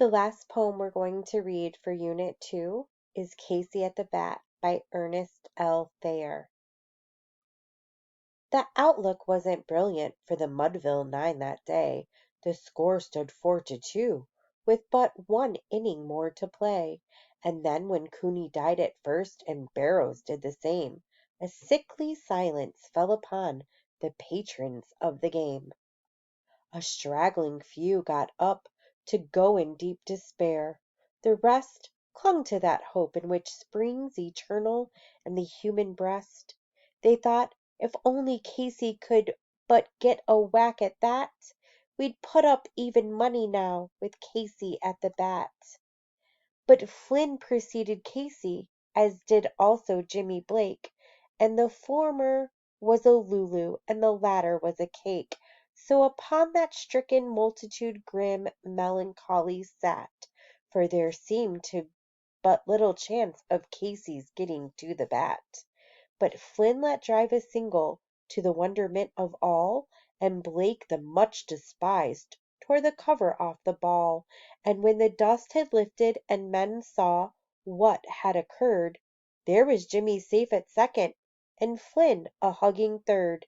The last poem we're going to read for Unit 2 is Casey at the Bat by Ernest L. Thayer. The outlook wasn't brilliant for the Mudville Nine that day. The score stood 4-2, with but one inning more to play. And then when Cooney died at first and Barrows did the same, a sickly silence fell upon the patrons of the game. A straggling few got up to go in deep despair. The rest clung to that hope in which springs eternal in the human breast. They thought, if only Casey could but get a whack at that, we'd put up even money now with Casey at the bat. But Flynn preceded Casey, as did also Jimmy Blake, and the former was a Lulu and the latter was a cake. So upon that stricken multitude grim melancholy sat, for there seemed to but little chance of Casey's getting to the bat. But Flynn let drive a single, to the wonderment of all, and Blake, the much despised, tore the cover off the ball. And when the dust had lifted and men saw what had occurred, there was Jimmy safe at second, and Flynn a hugging third.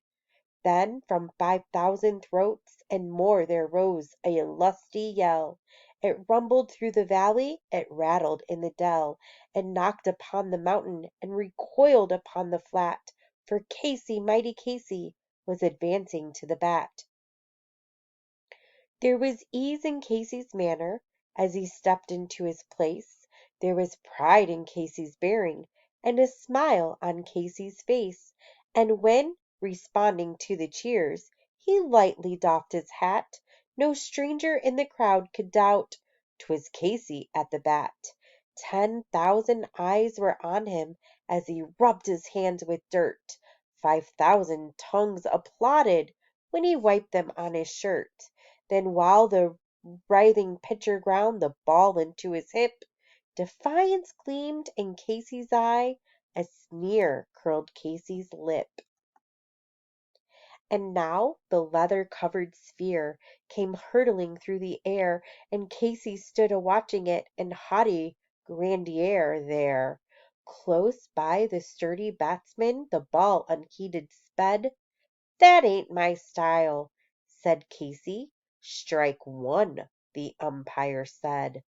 Then from 5,000 throats and more there rose a lusty yell. It rumbled through the valley, it rattled in the dell, it knocked upon the mountain and recoiled upon the flat, for Casey, mighty Casey, was advancing to the bat. There was ease in Casey's manner as he stepped into his place. There was pride in Casey's bearing, and a smile on Casey's face. And when, responding to the cheers, he lightly doffed his hat, no stranger in the crowd could doubt 'twas Casey at the bat. 10,000 eyes were on him as he rubbed his hands with dirt. 5,000 tongues applauded when he wiped them on his shirt. Then while the writhing pitcher ground the ball into his hip, defiance gleamed in Casey's eye, a sneer curled Casey's lip. And now the leather-covered sphere came hurtling through the air, and Casey stood a-watching it in haughty grandeur there. Close by the sturdy batsman the ball unheeded sped. "That ain't my style," said Casey. "Strike one," the umpire said.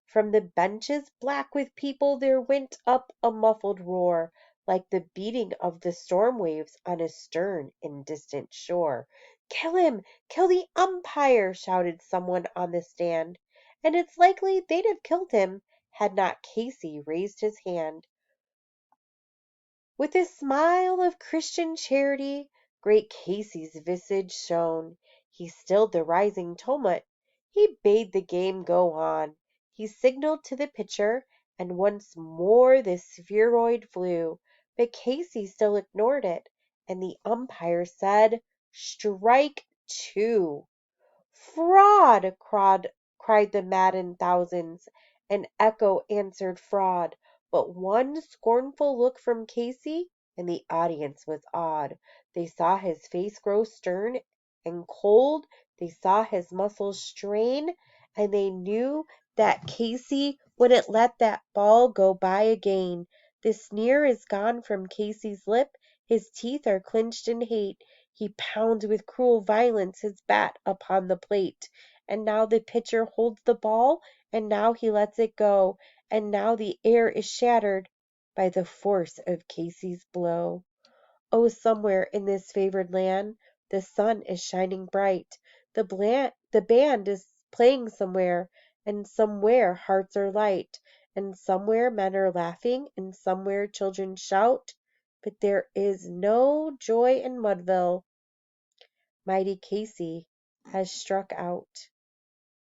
From the benches black with people there went up a muffled roar, like the beating of the storm waves on a stern and distant shore. "Kill him! Kill the umpire!" shouted someone on the stand, and it's likely they'd have killed him had not Casey raised his hand. With a smile of Christian charity, great Casey's visage shone. He stilled the rising tumult. He bade the game go on. He signalled to the pitcher, and once more the spheroid flew. But Casey still ignored it, and the umpire said, "Strike two." "Fraud!" cried the maddened thousands. An echo answered fraud. But one scornful look from Casey, and the audience was awed. They saw his face grow stern and cold, they saw his muscles strain, and they knew that Casey wouldn't let that ball go by again. The sneer is gone from Casey's lip, his teeth are clenched in hate. He pounds with cruel violence his bat upon the plate. And now the pitcher holds the ball, and now he lets it go, and now the air is shattered by the force of Casey's blow. Oh, somewhere in this favored land the sun is shining bright. The band is playing somewhere, and somewhere hearts are light, and somewhere men are laughing, and somewhere children shout. But there is no joy in Mudville. Mighty Casey has struck out.